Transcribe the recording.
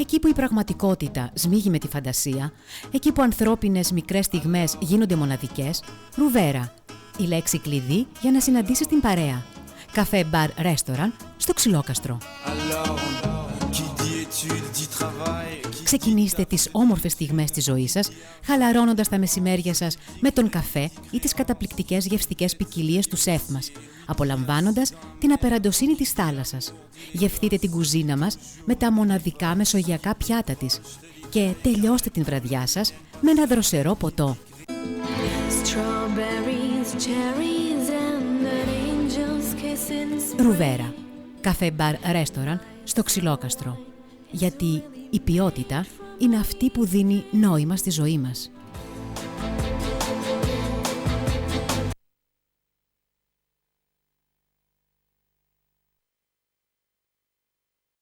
Εκεί που η πραγματικότητα σμίγει με τη φαντασία, εκεί που ανθρώπινες μικρές στιγμές γίνονται μοναδικές, Ρουβέρα. Η λέξη κλειδί για να συναντήσεις την παρέα. Καφέ, μπαρ, ρέστοραν στο Ξυλόκαστρο. Ξεκινήστε τις όμορφες στιγμές της ζωής σας, χαλαρώνοντας τα μεσημέρια σας με τον καφέ ή τις καταπληκτικές γευστικές ποικιλίες του σεφ μας, απολαμβάνοντας την απεραντοσύνη της θάλασσας. Γευτείτε την κουζίνα μας με τα μοναδικά μεσογειακά πιάτα της και τελειώστε την βραδιά σας με ένα δροσερό ποτό. Ρουβέρα. Καφέ, μπαρ, ρέστοραν στο Ξυλόκαστρο. Γιατί η ποιότητα είναι αυτή που δίνει νόημα στη ζωή μας.